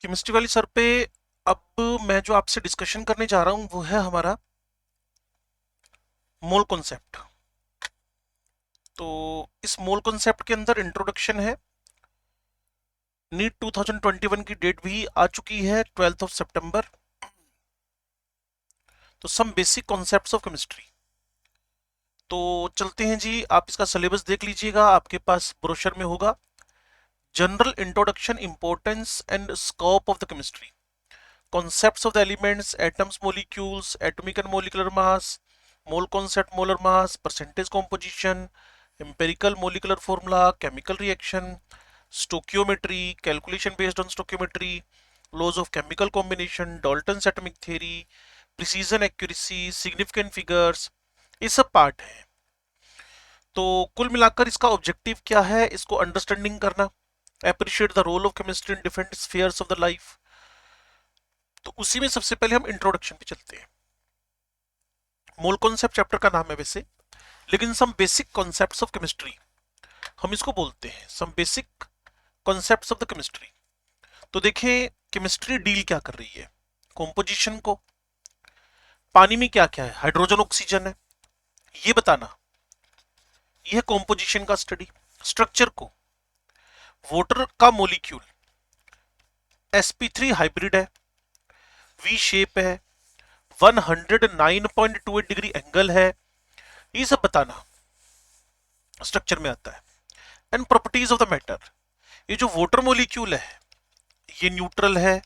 Chemistry वाली sir पे अब मैं जो आपसे डिस्कशन करने जा रहा हूं वो है हमारा मोल कॉन्सेप्ट। तो इस मोल कॉन्सेप्ट के अंदर इंट्रोडक्शन है। नीट 2021 की डेट भी आ चुकी है 12 सितंबर। तो some basic concepts of chemistry. तो चलते हैं जी, आप इसका सिलेबस देख लीजिएगा, आपके पास ब्रोशर में होगा। General introduction, importance and scope of the chemistry, concepts of the elements, atoms, molecules, atomic and molecular mass, mole concept, molar mass, percentage composition, empirical molecular formula, chemical reaction, stoichiometry, calculation based on stoichiometry, laws of chemical combination, Dalton's atomic theory, precision accuracy, significant figures, ये सब part है। तो कुल मिलाकर इसका objective क्या है, इसको अंडरस्टैंडिंग करना, appreciate the role of chemistry in different spheres of the life. तो उसी में सबसे पहले हम इंट्रोडक्शन पे चलते हैं। मोल कॉन्सेप्ट चैप्टर का नाम है वैसे, लेकिन some basic concepts of chemistry हम इसको बोलते हैं, some basic concepts of the chemistry. तो देखें केमिस्ट्री डील क्या कर रही है, कॉम्पोजिशन को, पानी में क्या क्या है, हाइड्रोजन ऑक्सीजन है, ये बताना, यह कॉम्पोजिशन का स्टडी। स्ट्रक्चर को, वाटर का मोलिक्यूल sp3 हाइब्रिड है, वी शेप है, 109.28 डिग्री एंगल है, ये सब बताना स्ट्रक्चर में आता है। And properties of the matter, ये जो वाटर मॉलिक्यूल है ये न्यूट्रल है,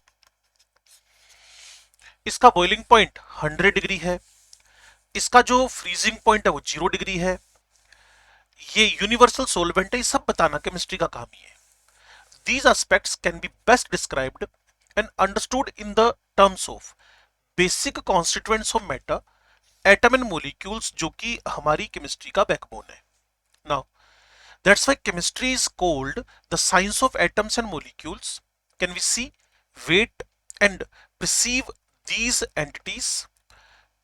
इसका बॉइलिंग पॉइंट 100 डिग्री है, इसका जो फ्रीजिंग पॉइंट है वो 0 डिग्री है, ये यूनिवर्सल सोलवेंट है, ये सब बताना केमिस्ट्री का काम ही है। These aspects can be best described and understood in the terms of basic constituents of matter, atom and molecules, जो कि हमारी केमिस्ट्री का बैकबोन है। Now, that's why chemistry is called the science of atoms and molecules. Can we see, weight and perceive these entities?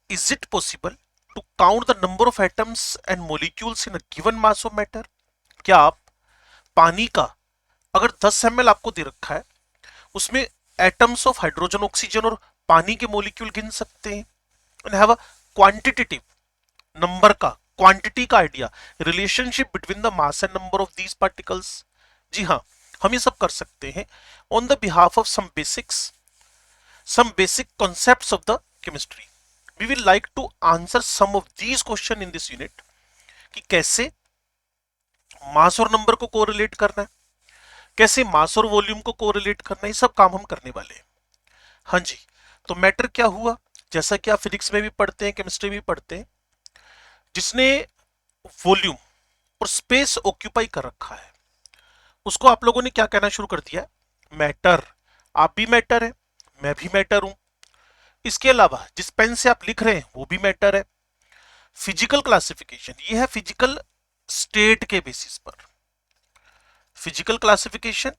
Is it possible to count the number of atoms and molecules in a given mass of matter? क्या आप पानी का अगर 10 ml आपको दे रखा है, उसमें atoms of hydrogen oxygen और पानी के मोलिक्यूल गिन सकते हैं, and have a quantitative number का, क्वांटिटी का idea, relationship between the mass and number of these particles? जी हाँ, हम ये सब कर सकते हैं on the behalf of some basic concepts of the chemistry. We will like to answer some of these question in this unit, कि कैसे मास और नंबर को कोरिलेट करना है, कैसे मास और वॉल्यूम को कोरिलेट करना है, ये सब काम हम करने वाले हैं। हाँ जी, तो मैटर क्या हुआ, जैसा कि आप फिजिक्स में भी पढ़ते हैं, केमिस्ट्री में भी पढ़ते हैं, जिसने वॉल्यूम और स्पेस ऑक्यूपाई कर रखा है उसको आप लोगों ने क्या कहना शुरू कर दिया है, मैटर। आप भी मैटर है, मैं भी मैटर हूं। इसके अलावा जिस पेन से आप लिख रहे हैं वो भी मैटर है। फिजिकल क्लासिफिकेशन, ये है फिजिकल स्टेट के बेसिस पर। फिजिकल क्लासिफिकेशन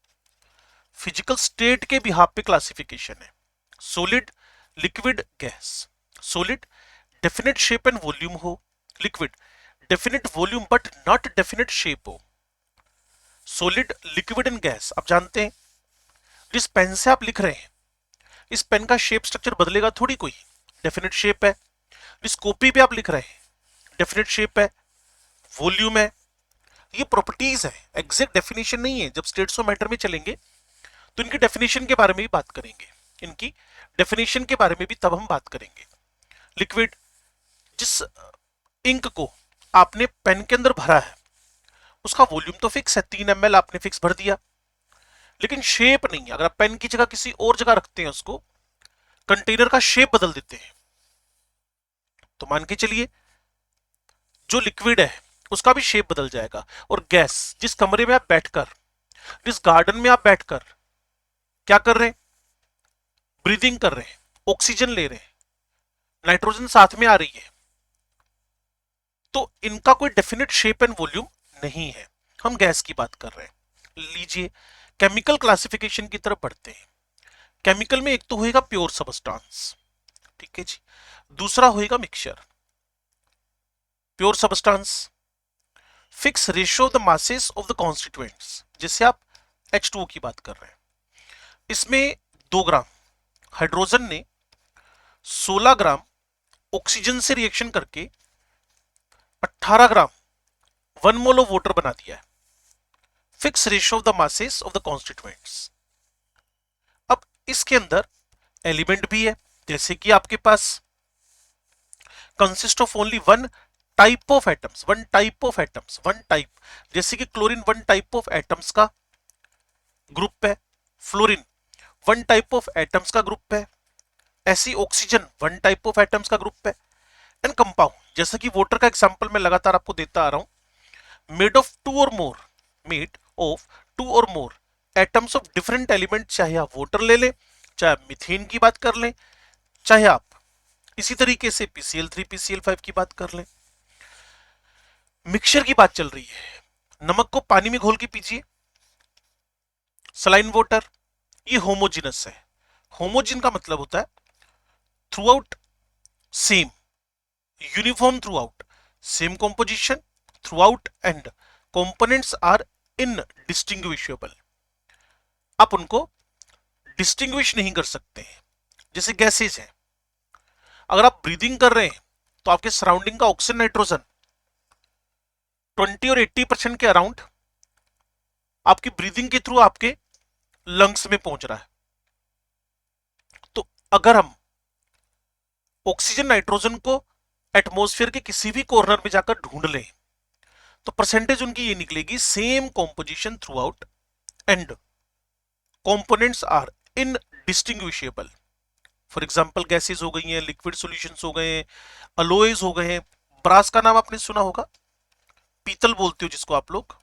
फिजिकल स्टेट के बिहाफ पे क्लासिफिकेशन है। Solid, liquid, gas. Solid definite shape and volume हो, liquid definite volume but not definite shape हो। सॉलिड, लिक्विड एंड गैस, आप जानते हैं जिस पेन से आप लिख रहे हैं इस पेन का शेप स्ट्रक्चर बदलेगा थोड़ी कोई, डेफिनेट शेप है। जिस कॉपी पे आप लिख रहे हैं डेफिनेट शेप है, वॉल्यूम है, ये प्रॉपर्टीज है, एग्जैक्ट डेफिनेशन नहीं है। जब स्टेट्स ऑफ मैटर में चलेंगे तो इनकी डेफिनेशन के बारे में भी बात करेंगे, इनकी डेफिनेशन के बारे में भी तब हम बात करेंगे। लिक्विड, जिस इंक को आपने पेन के अंदर भरा है उसका वॉल्यूम तो फिक्स है, 3 ml आपने फिक्स भर दिया, लेकिन शेप नहीं है। अगर आप पेन की जगह किसी और जगह रखते हैं उसको, कंटेनर का शेप बदल देते हैं, तो मान के चलिए जो लिक्विड है उसका भी शेप बदल जाएगा। और गैस, जिस कमरे में आप बैठकर, जिस गार्डन में आप बैठकर क्या कर रहे हैं, ब्रीदिंग कर रहे हैं, ऑक्सीजन ले रहे हैं, नाइट्रोजन साथ में आ रही है, तो इनका कोई डेफिनेट शेप एंड वॉल्यूम नहीं है। हम गैस की बात कर रहे हैं। लीजिए केमिकल क्लासिफिकेशन की तरफ बढ़ते हैं। केमिकल में एक तो होएगा प्योर सबस्टांस, ठीक है जी, दूसरा होएगा mixture. Pure substance, fix ratio of the masses of the constituents, जैसे आप H2O की बात कर रहे हैं, इसमें 2 ग्राम, हाइड्रोजन ने 16 ग्राम ऑक्सीजन से रिएक्शन करके 18 ग्राम 1 मोल ऑफ वाटर बना दिया है। Fix ratio of the masses of the constituents. अब इसके अंदर एलिमेंट भी है, जैसे कि आपके पास consist of only one type of atoms, one type of atoms, one type, जैसे कि chlorine one type of atoms का ग्रुप है, fluorine one type of atoms का ग्रुप है, ऐसी oxygen one type of atoms का ग्रुप है। And compound, जैसे कि वाटर का एग्जांपल मैं लगातार आपको देता आ रहा हूं, made of two or more, made of two or more atoms of different element, चाहे आप वाटर ले लें, चाहे आप मीथेन की बात कर लें, चाहे आप इसी तरीके से PCl3 PCl5 की बात कर लें। मिक्सचर की बात चल रही है, नमक को पानी में घोल के पीजिए, सलाइन वाटर, ये होमोजिनस है। होमोजिन का मतलब होता है throughout same, uniform throughout, same composition throughout, and components are indistinguishable. आप उनको डिस्टिंग्विश नहीं कर सकते हैं। जैसे गैसेज हैं, अगर आप ब्रीदिंग कर रहे हैं तो आपके सराउंडिंग का ऑक्सीजन नाइट्रोजन 20 और 80% के अराउंड आपकी ब्रीदिंग के थ्रू आपके लंग्स में पहुंच रहा है। तो अगर हम ऑक्सीजन नाइट्रोजन को एटमॉस्फेयर के किसी भी कॉर्नर में जाकर ढूंढ लें तो परसेंटेज उनकी ये निकलेगी, same composition throughout and components are indistinguishable. For example gases हो गई हैं, लिक्विड सॉल्यूशंस हो गए हैं, अलोएज हो गए हैं। ब्रास का नाम आपने सुना होगा, पीतल बोलते हो जिसको आप लोग,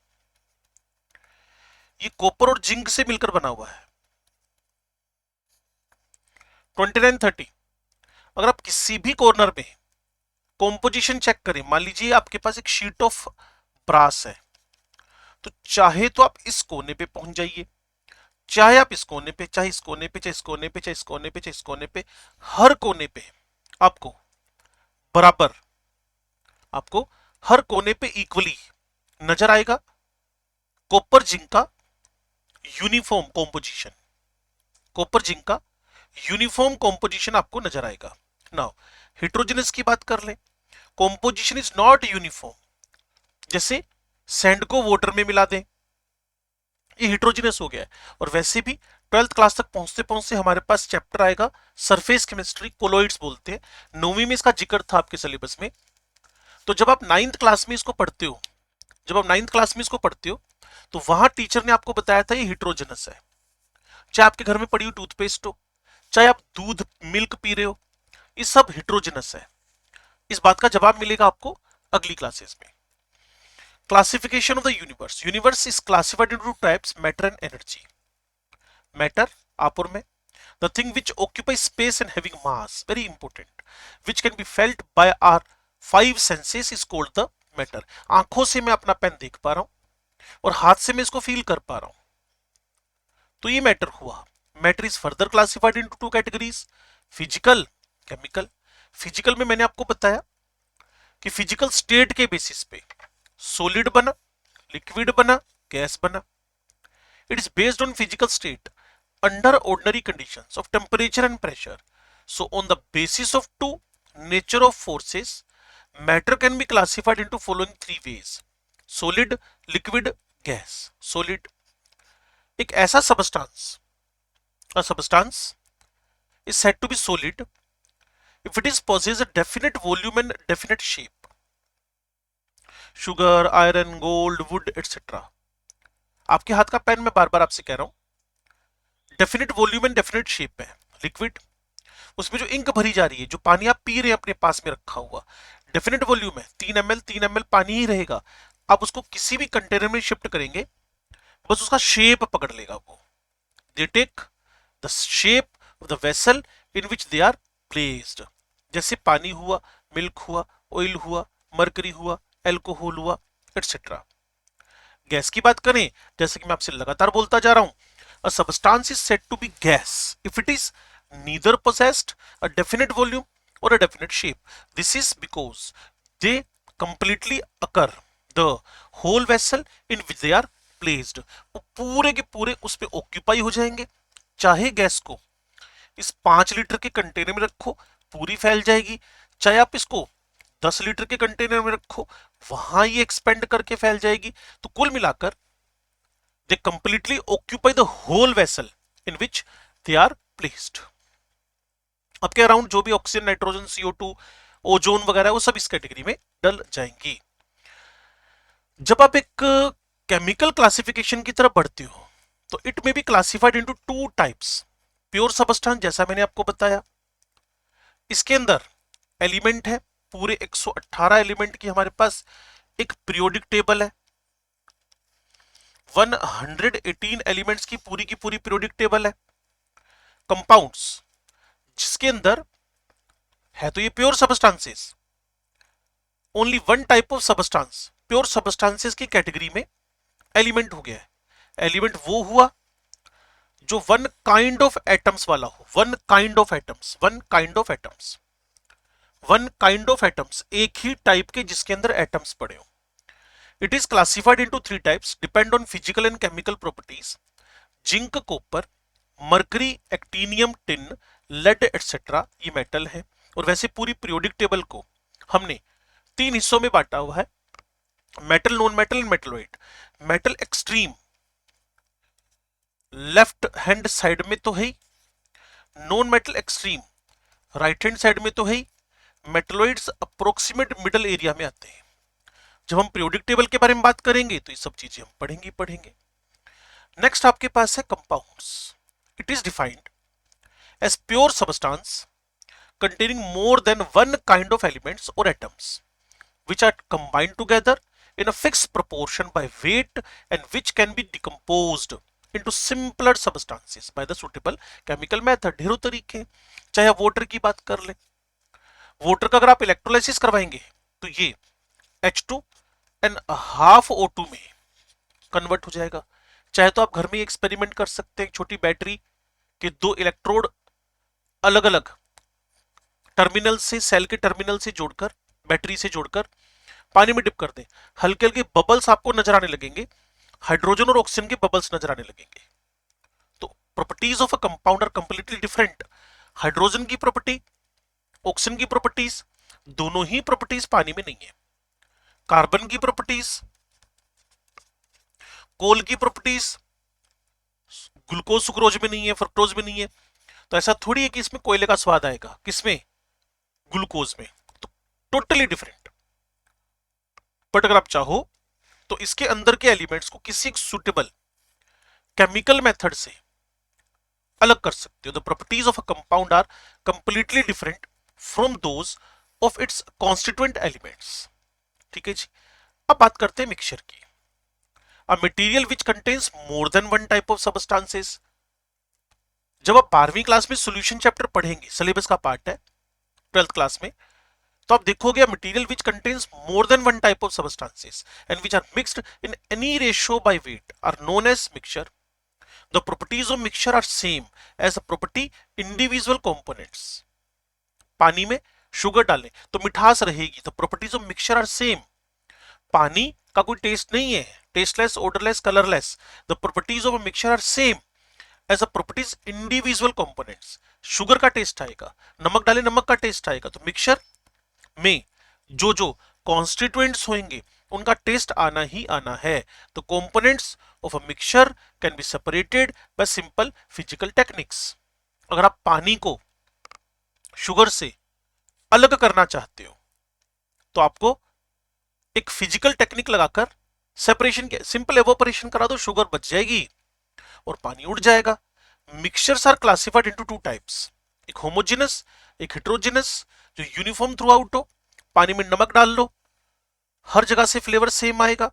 ये कॉपर और जिंक से मिलकर बना हुआ है। 2930, अगर आप किसी भी कॉर्नर में कॉम्पोजिशन चेक करें, मान लीजिए आपके पास एक शीट ऑफ ब्रास है, तो चाहे तो आप इस कोने पे पहुंच जाइए, चाहे आप इस कोने पे, चाहे इस कोने पे, चाहे इस कोने पे, चाहे इस कोने पे, चाहे इस कोने पे, हर कोने पे आपको बराबर, आपको हर कोने पे इक्वली नजर आएगा कॉपर जिंक का यूनिफॉर्म कॉम्पोजिशन, कॉपर जिंक का यूनिफॉर्म कॉम्पोजिशन आपको नजर आएगा। नाउ हेट्रोजेनस की बात कर लें, कॉम्पोजिशन इज नॉट यूनिफॉर्म, जैसे सैंड को वाटर में मिला दें, ये हेट्रोजेनस हो गया है। और वैसे भी 12th क्लास तक पहुंचते पहुंचते हमारे पास चैप्टर आएगा सरफेस केमिस्ट्री, कोलोइड्स बोलते हैं, 9वीं में इसका जिक्र था आपके सिलेबस में। तो जब आप 9th क्लास में इसको पढ़ते हो, जब आप 9th क्लास में इसको पढ़ते हो तो वहां टीचर ने आपको बताया था ये हेट्रोजेनस है। चाहे आपके घर में पड़ी हुई टूथपेस्ट हो, चाहे आप दूध मिल्क पी रहे हो, ये सब हेट्रोजेनस है। इस बात का जवाब मिलेगा आपको अगली क्लासेस में। Classification of the universe, universe is classified into types, matter and energy. Matter आप और मैं, the thing which occupies space and having mass, very important, which can be felt by our 5 senses is called the matter। आंखों से मैं अपना pen देख पा रहा हूं और हाथ से मैं इसको फील कर पा रहा हूं, तो ये मैटर हुआ। Matter is further classified into 2 categories, physical, chemical. Physical में मैंने आपको बताया कि फिजिकल स्टेट के बेसिस पे सॉलिड बना, लिक्विड बना, गैस बना। It is based on physical state under ordinary conditions of temperature and pressure. So on the basis of 2 nature of forces, matter can be classified into following 3 ways: solid, liquid, gas। solid एक ऐसा substance, a substance is said to be solid if it is possess a definite volume and definite shape। sugar, iron, gold, wood, etc। आपके हाथ का pen मैं बार बार आपसे कह रहा हूं, definite volume and definite shape है। लिक्विड, उसमें जो इंक भरी जा रही है, जो पानी आप पी रहे हैं अपने पास में रखा हुआ, डेफिनेट वॉल्यूम है, 3 ml 3 ml पानी ही रहेगा। आप उसको किसी भी कंटेनर में शिफ्ट करेंगे, बस उसका शेप पकड़ लेगा वो। They take the shape of the vessel in which they are placed. जैसे पानी हुआ, मिल्क हुआ, ऑयल हुआ, मरकरी हुआ, एल्कोहल हुआ, एटसेट्रा। गैस की बात करें, जैसे कि मैं आपसे लगातार बोलता जा रहा हूं, a substance is said to be gas if it is neither possessed a definite volume or a definite shape। This is because they completely occur the whole vessel in which they are placed। वो पूरे के पूरे उस पे occupy हो जाएंगे, चाहे gas को इस 5 लीटर के कंटेनर में रखो, पूरी फैल जाएगी। चाहे आप इसको 10 लीटर के कंटेनर में रखो, वहां ये एक्सपेंड करके फैल जाएगी। तो कुल मिलाकर they completely occupy the whole vessel in which they are placed. आपके अराउंड जो भी ऑक्सीजन, नाइट्रोजन, CO2, ओजोन वगैरह वो सब इस कैटेगरी में डल जाएंगी। जब आप एक केमिकल क्लासिफिकेशन की तरफ बढ़ते हो तो it may be classified into 2 types. Pure substance, जैसा मैंने आपको बताया, इसके अंदर एलिमेंट है, पूरे 118 एलिमेंट की हमारे पास एक पीरियोडिक टेबल है। 118 एलिमेंट्स की पूरी पीरियोडिक टेबल है। कंपाउंड्स, जिसके अंदर है तो ये pure substances, only one type of substance pure substances की कैटेगरी में एलिमेंट हो गया है। एलिमेंट वो हुआ जो वन काइंड ऑफ एटम्स वाला हो, one kind of atoms, one kind of atoms, one kind of atoms, एक ही टाइप के जिसके अंदर एटम्स पड़े हो। It is classified into 3 types depend on physical and chemical properties. Zinc, copper, mercury, actinium, tin, lead etcetera, ये metal है। और वैसे पूरी पीरियोडिक टेबल को हमने 3 हिस्सों में बांटा हुआ है, metal, non metal and metalloid. Metal extreme left hand side में तो है ही, non metal extreme right hand side में तो है ही, मेटलॉइड्स अप्रोक्सीमेट मिडल एरिया में आते हैं। जब हम पीरियोडिक टेबल के बारे में बात करेंगे तो ये सब चीजें हम पढ़ेंगे। नेक्स्ट आपके पास है compounds. It is defined as pure substance containing more than one kind of elements or atoms which are combined together in a fixed proportion by weight and which can be decomposed into simpler substances by the suitable chemical method। ढेरों तरीके हैं। चाहे आप water की बात कर लें, water का अगर आप इलेक्ट्रोलाइसिस करवाएंगे तो ये H2 एंड हाफ O2 में कन्वर्ट हो जाएगा। चाहे तो आप घर में एक्सपेरिमेंट कर सकते हैं, छोटी बैटरी के 2 इलेक्ट्रोड अलग अलग टर्मिनल से, सेल के टर्मिनल से जोड़कर, बैटरी से जोड़कर पानी में डिप कर दें, हल्के हल्के बबल्स आपको नजर आने लगेंगे, हाइड्रोजन और ऑक्सीजन के बबल्स नजर आने लगेंगे। तो properties of a compound are completely different. Hydrogen की प्रॉपर्टी, ऑक्सीजन की प्रॉपर्टीज, दोनों ही प्रॉपर्टीज पानी में नहीं है। कार्बन की प्रॉपर्टीज, कोल की प्रॉपर्टीज ग्लूकोज सुक्रोज में नहीं है, फ्रक्टोज में नहीं है। तो ऐसा थोड़ी है कि इसमें कोयले का स्वाद आएगा, किसमें, ग्लूकोज में। तो टोटली डिफरेंट। बट अगर आप चाहो तो इसके अंदर के एलिमेंट्स को किसी एक सुटेबल केमिकल मेथड से अलग कर सकते हो। The properties of a compound are completely different from those of its constituent elements. ठीक है जी। अब बात करते हैं मिक्सचर की। A material which contains more than one type of substances. जब आप 12वीं क्लास में सॉल्यूशन चैप्टर पढ़ेंगे, सिलेबस का पार्ट है 12th क्लास में, तो आप देखोगे material which contains more than one type of substances and which are mixed in any ratio by weight are known as mixture. The properties of mixture are same as the property individual components. पानी में sugar डालें तो मिठास रहेगी, the properties of mixture are same. पानी का कोई taste नहीं है, tasteless, odourless, colourless. The properties of mixture are same as a properties individual components. Sugar का टेस्ट आएगा, नमक डाले नमक का टेस्ट आएगा। तो मिक्सचर में जो जो कॉन्स्टिट्यूएंट्स होंगे उनका टेस्ट आना ही आना है। तो components of a mixture can be separated by simple physical techniques. अगर आप पानी को शुगर से अलग करना चाहते हो तो आपको एक फिजिकल टेक्निक लगाकर सेपरेशन के, सिंपल एवोपरेशन करा दो, शुगर बच जाएगी और पानी उड़ जाएगा। Mixtures are classified into 2 types, एक होमोजेनस, एक हेटेरोजेनस। जो यूनिफॉर्म थ्रू आउट हो, पानी में नमक डाल लो, हर जगह से फ्लेवर सेम आएगा।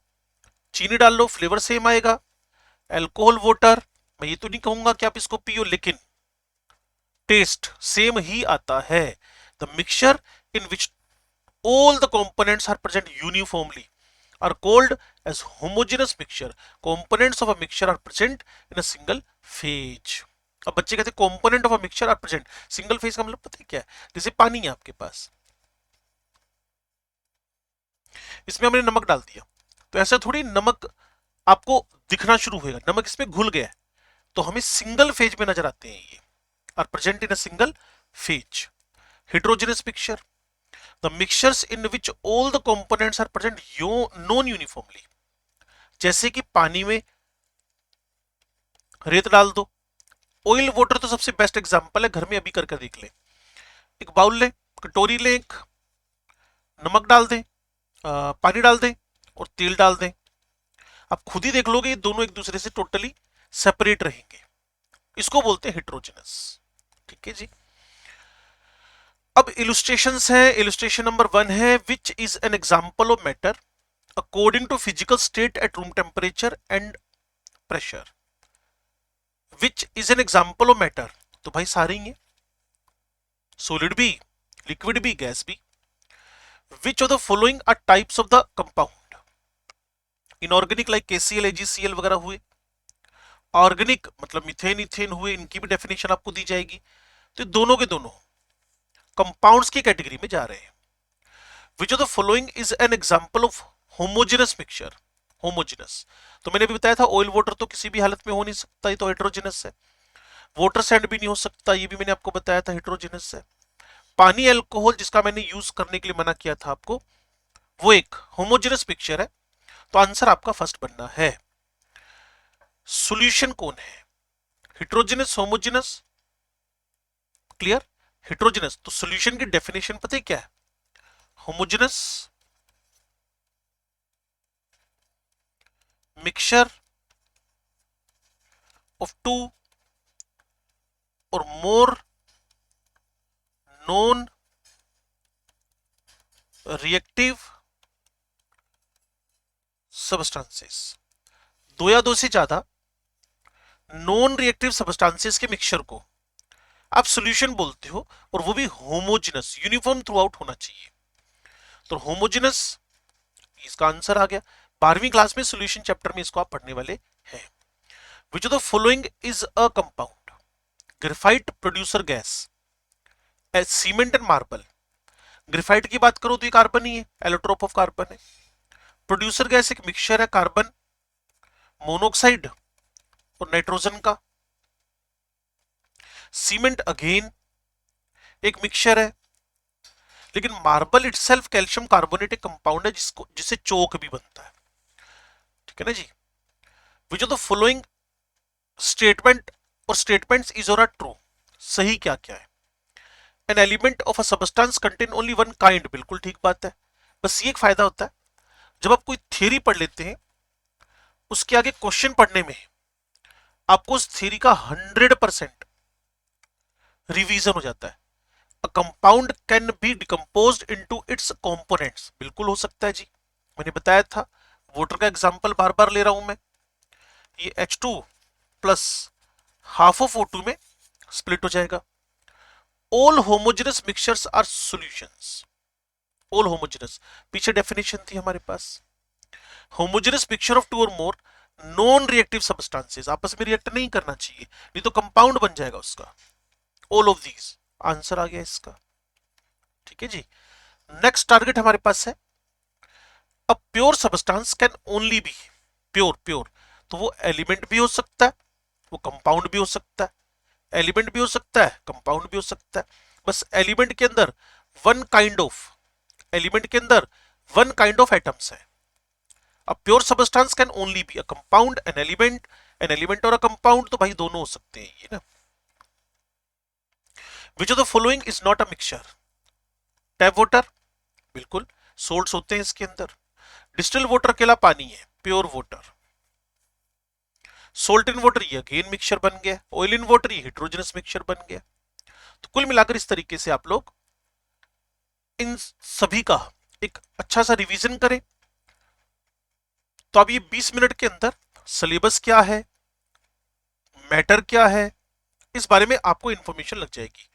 चीनी डाल लो, फ्लेवर सेम आएगा। अल्कोहल वाटर, मैं ये तो नहीं कहूंगा कि आप इसको पियो, लेकिन टेस्ट सेम ही आता है। The mixture in which all the components are present uniformly are called as homogeneous mixture. Components of a mixture are present in a single phase. अब बच्चे कहते हैं component of a mixture are present, single phase का मतलब पता है क्या है? जैसे पानी है आपके पास, इसमें हमने नमक डाल दिया, तो ऐसा थोड़ी नमक आपको दिखना शुरू होगा, नमक इसमें घुल गया है, तो हमें सिंगल फेज में नजर आते हैं ये। are present in a single phase. Heterogeneous mixture, the mixtures in which all the components are present non-uniformly. जैसे कि पानी में रेत डाल दो, ऑयल वाटर तो सबसे बेस्ट एग्जांपल है, घर में अभी करके देख लें। एक बाउल लें, कटोरी लें, एक नमक डाल दें, पानी डाल दें और तेल डाल दें, आप खुद ही देख लोगे ये दोनों एक दूसरे से टोटली सेपरेट रहेंगे। इसको बोलते हैं हेटेरोजेनस। ठीक है जी। अब इलुस्ट्रेशंस हैं। इलुस्ट्रेशन नंबर 1 है which is an example of matter according to physical state at room temperature and pressure. Which is an example of matter, तो भाई सारे ही हैं, सॉलिड भी, लिक्विड भी, गैस भी। Which of the following are types of the compound, inorganic like KCl AgCl वगैरह हुए, organic मतलब मीथेन इथेन हुए, इनकी भी डेफिनेशन आपको दी जाएगी। तो दोनों के दोनों कंपाउंड्स की कैटेगरी में जा रहे हैं। विच of the following is an example of homogeneous mixture, homogeneous, तो मैंने भी बताया था ऑयल वाटर तो किसी भी हालत में हो नहीं सकता, ये तो हेटेरोजेनस है। वाटर सैंड भी नहीं हो सकता, ये भी मैंने आपको बताया था, हेटेरोजेनस है। पानी अल्कोहल जिसका मैंने यूज करने के लिए मना किया था आपको, वो एक होमोजेनस मिक्सचर है। तो आंसर आपका फर्स्ट बनना है। सॉल्यूशन कौन है, हेटेरोजेनस, होमोजेनस, क्लियर, हेटेरोजेनस। तो सॉल्यूशन की डेफिनेशन पता है क्या है, homogeneous mixture of two or more known reactive substances, दो या दो से ज्यादा नॉन रिएक्टिव सब्सटेंसेस के मिक्सचर को आप सॉल्यूशन बोलते हो, और वो भी होमोजेनस, यूनिफॉर्म थ्रू आउट होना चाहिए। तो होमोजेनस इसका आंसर आ गया। 12वीं क्लास में सॉल्यूशन चैप्टर में इसको आप पढ़ने वाले हैं। Which of the following is a compound? Graphite producer gas, cement and marble. Graphite की बात करो तो ये कार्बन ही है, एलोट्रोप ऑफ कार्बन है। प्रोड्यूसर गैस एक मिक्सचर है कार्बन मोनोऑक्साइड और नाइट्रोजन का। सीमेंट अगेन एक मिक्सचर है, लेकिन मार्बल इटसेल्फ कैल्शियम कार्बोनेट एक कंपाउंड है जिससे चोक भी बनता है। ठीक है ना जी। Which of the following statement और स्टेटमेंट्स इज और आर ट्रू, सही क्या क्या है। An element of a substance contain only one kind, बिल्कुल ठीक बात है। बस ये एक फायदा होता है, जब आप कोई थ्योरी पढ़ लेते हैं उसके आगे क्वेश्चन पढ़ने में आपको उस थ्योरी का 100% रिवीजन हो जाता है। A compound can be decomposed into its components, बिल्कुल हो सकता है जी। मैंने बताया था, वाटर का एग्जांपल बार बार ले रहा हूं मैं। ये H2 plus half of O2 में स्प्लिट हो जाएगा। All homogeneous mixtures are solutions, all homogeneous, पीछे डेफिनेशन थी हमारे पास। Homogeneous mixture of two or more non reactive substances, आपस में रिएक्ट नहीं करना चाहिए, नहीं तो कंपाउंड बन जाएगा उसका। ऑल ऑफ दीज, आंसर आ गया इसका। ठीक है जी। नेक्स्ट टारगेट हमारे पास है, a pure substance can only be, pure pure, तो वो एलिमेंट भी हो सकता है, वो कंपाउंड भी हो सकता है, एलिमेंट भी हो सकता है, कंपाउंड भी हो सकता है। बस एलिमेंट के अंदर वन काइंड ऑफ, एलिमेंट के अंदर वन काइंड ऑफ एटम्स है। A pure substance can only be a compound an element और अ कंपाउंड, तो भाई दोनों हो सकते हैं ये ना। विच of the following is not a mixture, tap water, बिल्कुल सोल्ट्स होते हैं इसके अंदर। डिस्टिल वाटर अकेला पानी है, pure water. Salt in water ये अगेन मिक्सचर बन गया, ऑयल इन वाटर ये हेटेरोजेनस मिक्सचर बन गया। तो कुल मिलाकर इस तरीके से आप लोग इन सभी का एक अच्छा सा रिवीजन करें। तो अब ये 20 मिनट के अंदर सिलेबस क्या है, मैटर क्या है, इस बारे में आपको इंफॉर्मेशन लग जाएगी।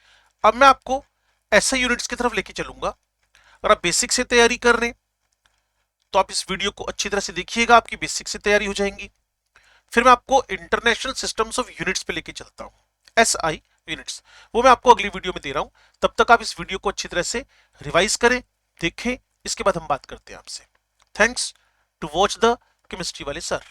अब मैं आपको ऐसे यूनिट्स की तरफ लेके चलूंगा। अगर आप बेसिक से तैयारी कर रहे हैं तो आप इस वीडियो को अच्छी तरह से देखिएगा, आपकी बेसिक से तैयारी हो जाएंगी। फिर मैं आपको इंटरनेशनल सिस्टम्स ऑफ यूनिट्स पे लेके चलता हूं, SI यूनिट्स, वो मैं आपको अगली वीडियो में दे रहा हूं। तब तक आप इस वीडियो को अच्छी तरह से रिवाइज करें, देखें, इसके बाद हम बात करते हैं आपसे। Thanks to watch the chemistry वाले सर।